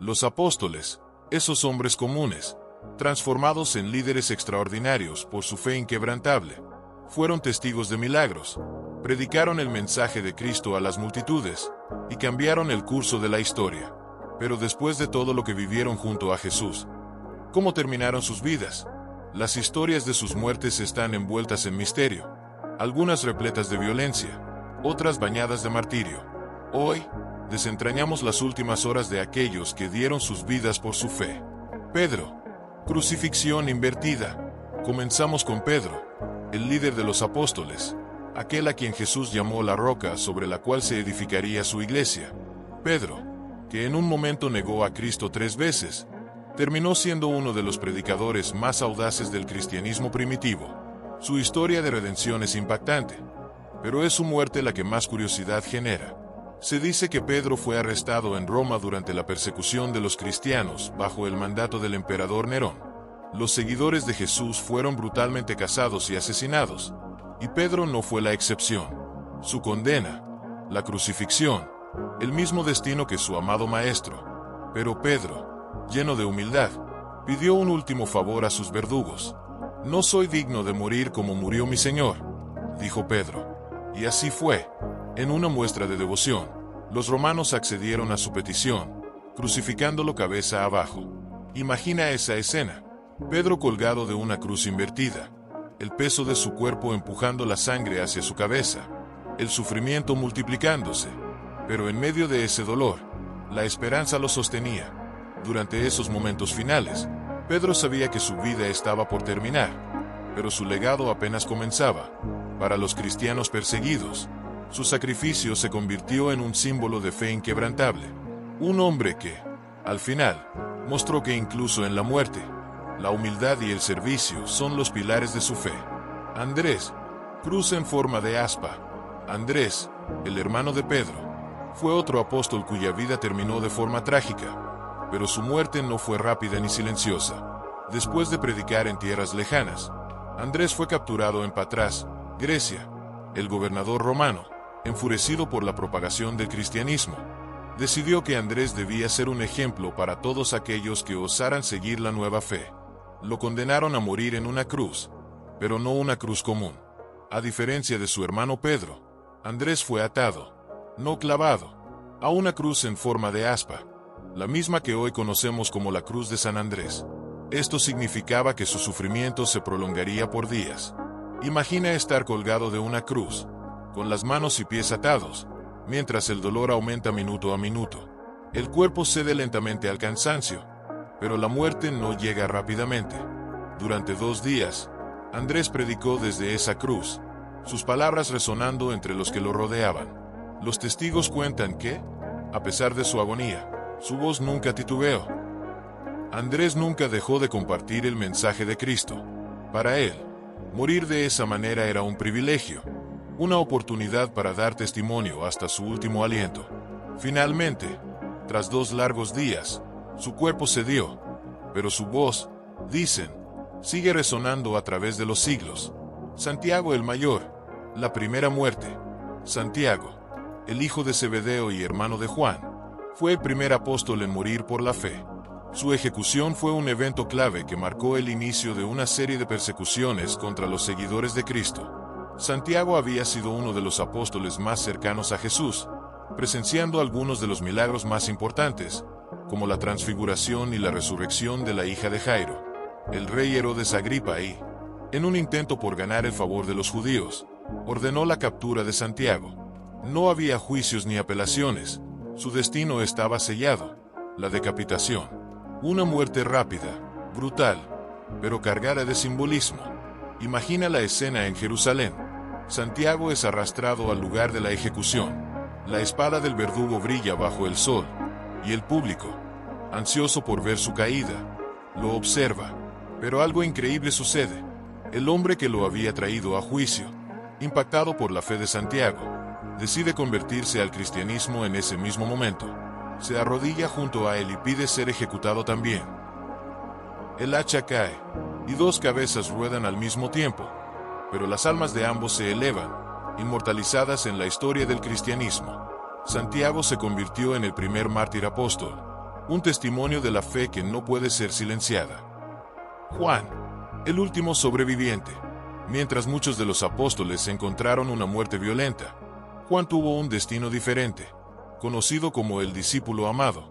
Los apóstoles, esos hombres comunes, transformados en líderes extraordinarios por su fe inquebrantable, fueron testigos de milagros, predicaron el mensaje de Cristo a las multitudes y cambiaron el curso de la historia. Pero después de todo lo que vivieron junto a Jesús, ¿cómo terminaron sus vidas? Las historias de sus muertes están envueltas en misterio, algunas repletas de violencia, otras bañadas de martirio. Hoy, desentrañamos las últimas horas de aquellos que dieron sus vidas por su fe. Pedro, crucifixión invertida. Comenzamos con Pedro, el líder de los apóstoles, aquel a quien Jesús llamó la roca sobre la cual se edificaría su iglesia. Pedro, que en un momento negó a Cristo 3 veces, terminó siendo uno de los predicadores más audaces del cristianismo primitivo. Su historia de redención es impactante, pero es su muerte la que más curiosidad genera. Se dice que Pedro fue arrestado en Roma durante la persecución de los cristianos bajo el mandato del emperador Nerón. Los seguidores de Jesús fueron brutalmente cazados y asesinados, y Pedro no fue la excepción. Su condena, la crucifixión, el mismo destino que su amado maestro. Pero Pedro, lleno de humildad, pidió un último favor a sus verdugos. «No soy digno de morir como murió mi Señor», dijo Pedro. Y así fue. En una muestra de devoción, los romanos accedieron a su petición, crucificándolo cabeza abajo. Imagina esa escena. Pedro colgado de una cruz invertida, el peso de su cuerpo empujando la sangre hacia su cabeza, el sufrimiento multiplicándose. Pero en medio de ese dolor, la esperanza lo sostenía. Durante esos momentos finales, Pedro sabía que su vida estaba por terminar, pero su legado apenas comenzaba. Para los cristianos perseguidos, su sacrificio se convirtió en un símbolo de fe inquebrantable. Un hombre que, al final, mostró que incluso en la muerte, la humildad y el servicio son los pilares de su fe. Andrés, cruz en forma de aspa. Andrés, el hermano de Pedro, fue otro apóstol cuya vida terminó de forma trágica, pero su muerte no fue rápida ni silenciosa. Después de predicar en tierras lejanas, Andrés fue capturado en Patras, Grecia. El gobernador romano, enfurecido por la propagación del cristianismo, decidió que Andrés debía ser un ejemplo para todos aquellos que osaran seguir la nueva fe. Lo condenaron a morir en una cruz, pero no una cruz común. A diferencia de su hermano Pedro, Andrés fue atado, no clavado, a una cruz en forma de aspa, la misma que hoy conocemos como la cruz de San Andrés. Esto significaba que su sufrimiento se prolongaría por días. Imagina estar colgado de una cruz, con las manos y pies atados, mientras el dolor aumenta minuto a minuto. El cuerpo cede lentamente al cansancio, pero la muerte no llega rápidamente. Durante 2 días, Andrés predicó desde esa cruz, sus palabras resonando entre los que lo rodeaban. Los testigos cuentan que, a pesar de su agonía, su voz nunca titubeó. Andrés nunca dejó de compartir el mensaje de Cristo. Para él, morir de esa manera era un privilegio, una oportunidad para dar testimonio hasta su último aliento. Finalmente, tras 2 largos días, su cuerpo cedió, pero su voz, dicen, sigue resonando a través de los siglos. Santiago el Mayor, la primera muerte. Santiago, el hijo de Zebedeo y hermano de Juan, fue el primer apóstol en morir por la fe. Su ejecución fue un evento clave que marcó el inicio de una serie de persecuciones contra los seguidores de Cristo. Santiago había sido uno de los apóstoles más cercanos a Jesús, presenciando algunos de los milagros más importantes, como la transfiguración y la resurrección de la hija de Jairo. El rey Herodes Agripa y, en un intento por ganar el favor de los judíos, ordenó la captura de Santiago. No había juicios ni apelaciones, su destino estaba sellado, la decapitación. Una muerte rápida, brutal, pero cargada de simbolismo. Imagina la escena en Jerusalén. Santiago es arrastrado al lugar de la ejecución. La espada del verdugo brilla bajo el sol, y el público, ansioso por ver su caída, lo observa. Pero algo increíble sucede. El hombre que lo había traído a juicio, impactado por la fe de Santiago, decide convertirse al cristianismo en ese mismo momento. Se arrodilla junto a él y pide ser ejecutado también. El hacha cae, y 2 cabezas ruedan al mismo tiempo, pero las almas de ambos se elevan, inmortalizadas en la historia del cristianismo. Santiago se convirtió en el primer mártir apóstol, un testimonio de la fe que no puede ser silenciada. Juan, el último sobreviviente. Mientras muchos de los apóstoles encontraron una muerte violenta, Juan tuvo un destino diferente, conocido como el discípulo amado.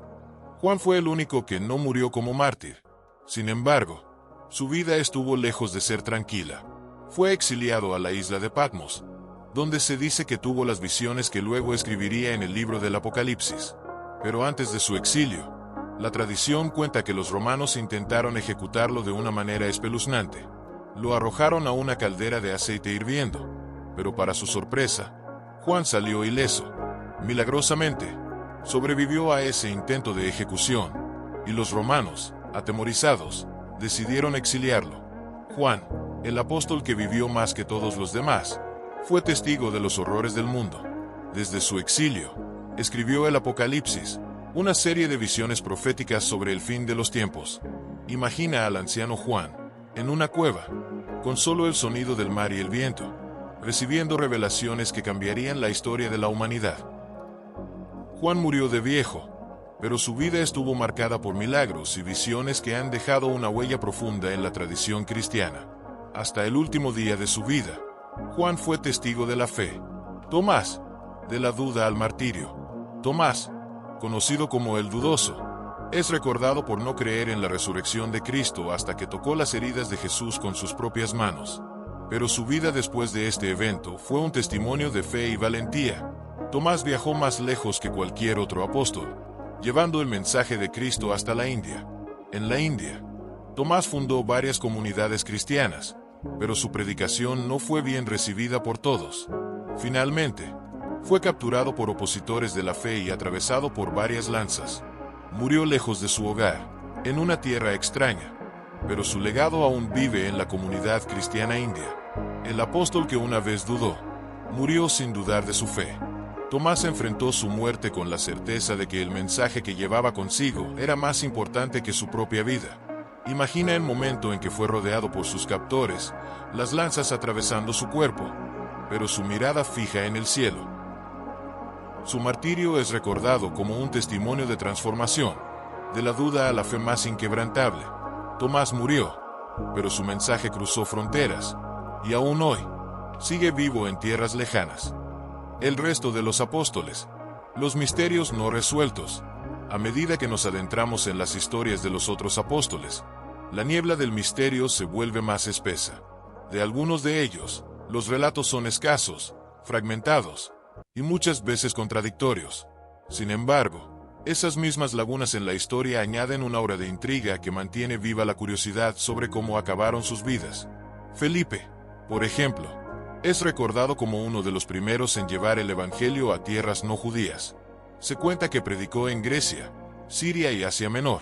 Juan fue el único que no murió como mártir. Sin embargo, su vida estuvo lejos de ser tranquila. Fue exiliado a la isla de Patmos, donde se dice que tuvo las visiones que luego escribiría en el libro del Apocalipsis. Pero antes de su exilio, la tradición cuenta que los romanos intentaron ejecutarlo de una manera espeluznante. Lo arrojaron a una caldera de aceite hirviendo, pero para su sorpresa, Juan salió ileso. Milagrosamente, sobrevivió a ese intento de ejecución, y los romanos, atemorizados, decidieron exiliarlo. Juan, el apóstol que vivió más que todos los demás, fue testigo de los horrores del mundo. Desde su exilio, escribió el Apocalipsis, una serie de visiones proféticas sobre el fin de los tiempos. Imagina al anciano Juan, en una cueva, con solo el sonido del mar y el viento, recibiendo revelaciones que cambiarían la historia de la humanidad. Juan murió de viejo, pero su vida estuvo marcada por milagros y visiones que han dejado una huella profunda en la tradición cristiana. Hasta el último día de su vida, Juan fue testigo de la fe. Tomás, de la duda al martirio. Tomás, conocido como el dudoso, es recordado por no creer en la resurrección de Cristo hasta que tocó las heridas de Jesús con sus propias manos. Pero su vida después de este evento fue un testimonio de fe y valentía. Tomás viajó más lejos que cualquier otro apóstol, llevando el mensaje de Cristo hasta la India. En la India, Tomás fundó varias comunidades cristianas, pero su predicación no fue bien recibida por todos. Finalmente, fue capturado por opositores de la fe y atravesado por varias lanzas. Murió lejos de su hogar, en una tierra extraña, pero su legado aún vive en la comunidad cristiana india. El apóstol que una vez dudó, murió sin dudar de su fe. Tomás enfrentó su muerte con la certeza de que el mensaje que llevaba consigo era más importante que su propia vida. Imagina el momento en que fue rodeado por sus captores, las lanzas atravesando su cuerpo, pero su mirada fija en el cielo. Su martirio es recordado como un testimonio de transformación, de la duda a la fe más inquebrantable. Tomás murió, pero su mensaje cruzó fronteras, y aún hoy, sigue vivo en tierras lejanas. El resto de los apóstoles, los misterios no resueltos. A medida que nos adentramos en las historias de los otros apóstoles, la niebla del misterio se vuelve más espesa. De algunos de ellos, los relatos son escasos, fragmentados, y muchas veces contradictorios. Sin embargo, esas mismas lagunas en la historia añaden una aura de intriga que mantiene viva la curiosidad sobre cómo acabaron sus vidas. Felipe, por ejemplo, es recordado como uno de los primeros en llevar el evangelio a tierras no judías. Se cuenta que predicó en Grecia, Siria y Asia Menor.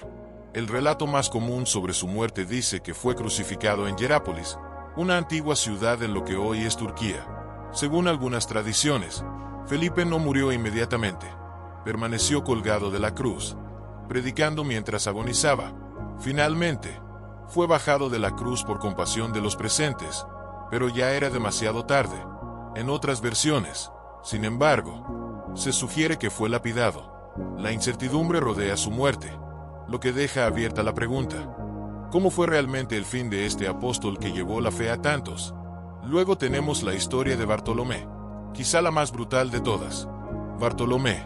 El relato más común sobre su muerte dice que fue crucificado en Hierápolis, una antigua ciudad en lo que hoy es Turquía. Según algunas tradiciones, Felipe no murió inmediatamente. Permaneció colgado de la cruz, predicando mientras agonizaba. Finalmente, fue bajado de la cruz por compasión de los presentes, pero ya era demasiado tarde. En otras versiones, sin embargo, se sugiere que fue lapidado. La incertidumbre rodea su muerte, lo que deja abierta la pregunta: ¿cómo fue realmente el fin de este apóstol que llevó la fe a tantos? Luego tenemos la historia de Bartolomé, quizá la más brutal de todas. Bartolomé,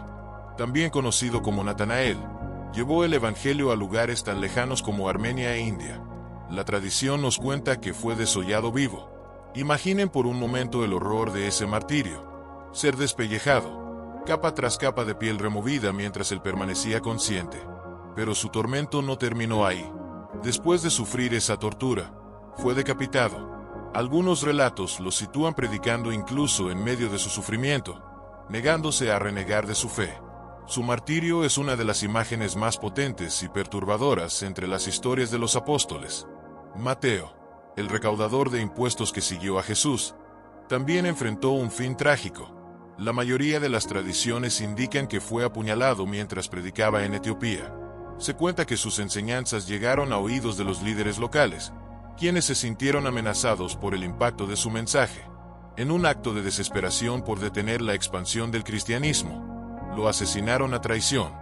también conocido como Natanael, llevó el evangelio a lugares tan lejanos como Armenia e India. La tradición nos cuenta que fue desollado vivo. Imaginen por un momento el horror de ese martirio: ser despellejado, capa tras capa de piel removida mientras él permanecía consciente. Pero su tormento no terminó ahí. Después de sufrir esa tortura, fue decapitado. Algunos relatos lo sitúan predicando incluso en medio de su sufrimiento, negándose a renegar de su fe. Su martirio es una de las imágenes más potentes y perturbadoras entre las historias de los apóstoles. Mateo, el recaudador de impuestos que siguió a Jesús, también enfrentó un fin trágico. La mayoría de las tradiciones indican que fue apuñalado mientras predicaba en Etiopía. Se cuenta que sus enseñanzas llegaron a oídos de los líderes locales, quienes se sintieron amenazados por el impacto de su mensaje. En un acto de desesperación por detener la expansión del cristianismo, lo asesinaron a traición.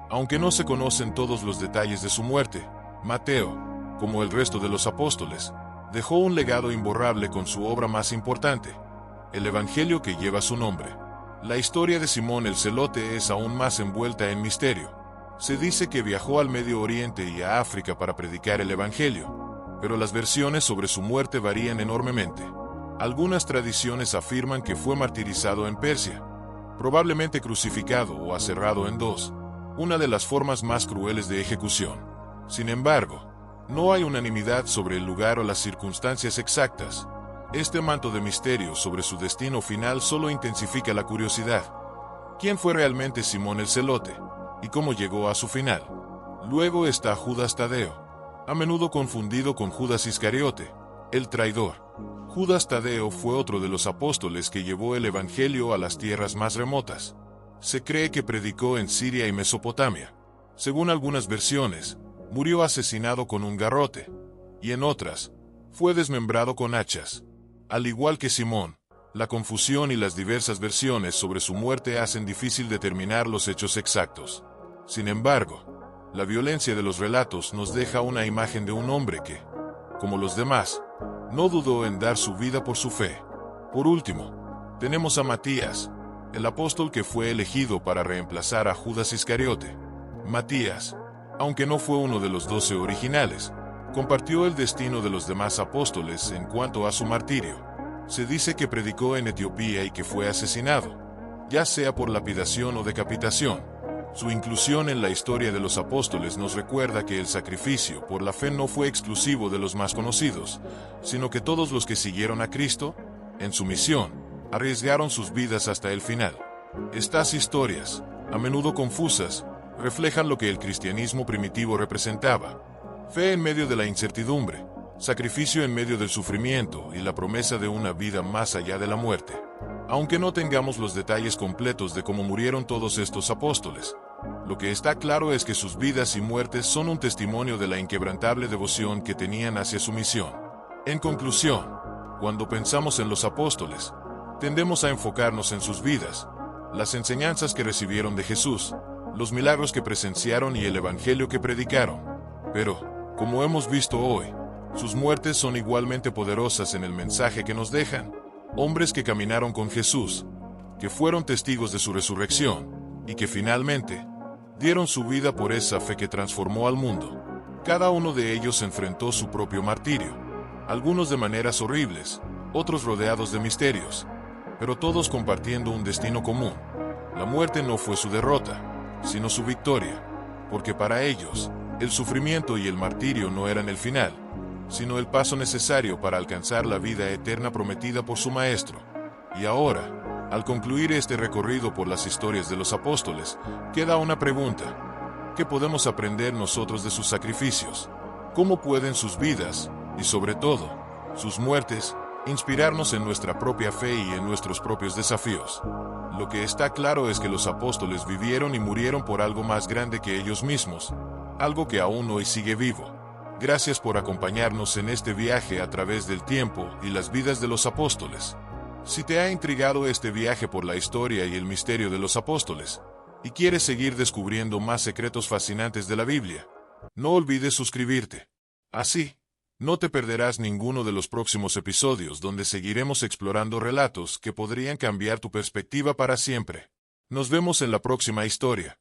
Aunque no se conocen todos los detalles de su muerte, Mateo, como el resto de los apóstoles, dejó un legado imborrable con su obra más importante, el Evangelio que lleva su nombre. La historia de Simón el Celote es aún más envuelta en misterio. Se dice que viajó al Medio Oriente y a África para predicar el Evangelio, pero las versiones sobre su muerte varían enormemente. Algunas tradiciones afirman que fue martirizado en Persia, probablemente crucificado o aserrado en dos, una de las formas más crueles de ejecución. Sin embargo, no hay unanimidad sobre el lugar o las circunstancias exactas. Este manto de misterio sobre su destino final solo intensifica la curiosidad. ¿Quién fue realmente Simón el Celote? ¿Y cómo llegó a su final? Luego está Judas Tadeo, a menudo confundido con Judas Iscariote, el traidor. Judas Tadeo fue otro de los apóstoles que llevó el Evangelio a las tierras más remotas. Se cree que predicó en Siria y Mesopotamia. Según algunas versiones, murió asesinado con un garrote, y en otras, fue desmembrado con hachas. Al igual que Simón, la confusión y las diversas versiones sobre su muerte hacen difícil determinar los hechos exactos. Sin embargo, la violencia de los relatos nos deja una imagen de un hombre que, como los demás, no dudó en dar su vida por su fe. Por último, tenemos a Matías, el apóstol que fue elegido para reemplazar a Judas Iscariote. Matías, aunque no fue uno de los 12 originales, compartió el destino de los demás apóstoles en cuanto a su martirio. Se dice que predicó en Etiopía y que fue asesinado, ya sea por lapidación o decapitación. Su inclusión en la historia de los apóstoles nos recuerda que el sacrificio por la fe no fue exclusivo de los más conocidos, sino que todos los que siguieron a Cristo, en su misión, arriesgaron sus vidas hasta el final. Estas historias, a menudo confusas, reflejan lo que el cristianismo primitivo representaba: fe en medio de la incertidumbre, sacrificio en medio del sufrimiento y la promesa de una vida más allá de la muerte. Aunque no tengamos los detalles completos de cómo murieron todos estos apóstoles, lo que está claro es que sus vidas y muertes son un testimonio de la inquebrantable devoción que tenían hacia su misión. En conclusión, cuando pensamos en los apóstoles, tendemos a enfocarnos en sus vidas, las enseñanzas que recibieron de Jesús, los milagros que presenciaron y el evangelio que predicaron. Pero, como hemos visto hoy, sus muertes son igualmente poderosas en el mensaje que nos dejan. Hombres que caminaron con Jesús, que fueron testigos de su resurrección, y que finalmente dieron su vida por esa fe que transformó al mundo. Cada uno de ellos enfrentó su propio martirio, algunos de maneras horribles, otros rodeados de misterios, pero todos compartiendo un destino común. La muerte no fue su derrota, sino su victoria, porque para ellos, el sufrimiento y el martirio no eran el final, sino el paso necesario para alcanzar la vida eterna prometida por su Maestro. Y ahora, al concluir este recorrido por las historias de los apóstoles, queda una pregunta: ¿qué podemos aprender nosotros de sus sacrificios? ¿Cómo pueden sus vidas, y sobre todo, sus muertes, inspirarnos en nuestra propia fe y en nuestros propios desafíos? Lo que está claro es que los apóstoles vivieron y murieron por algo más grande que ellos mismos, algo que aún hoy sigue vivo. Gracias por acompañarnos en este viaje a través del tiempo y las vidas de los apóstoles. Si te ha intrigado este viaje por la historia y el misterio de los apóstoles, y quieres seguir descubriendo más secretos fascinantes de la Biblia, no olvides suscribirte. Así, no te perderás ninguno de los próximos episodios donde seguiremos explorando relatos que podrían cambiar tu perspectiva para siempre. Nos vemos en la próxima historia.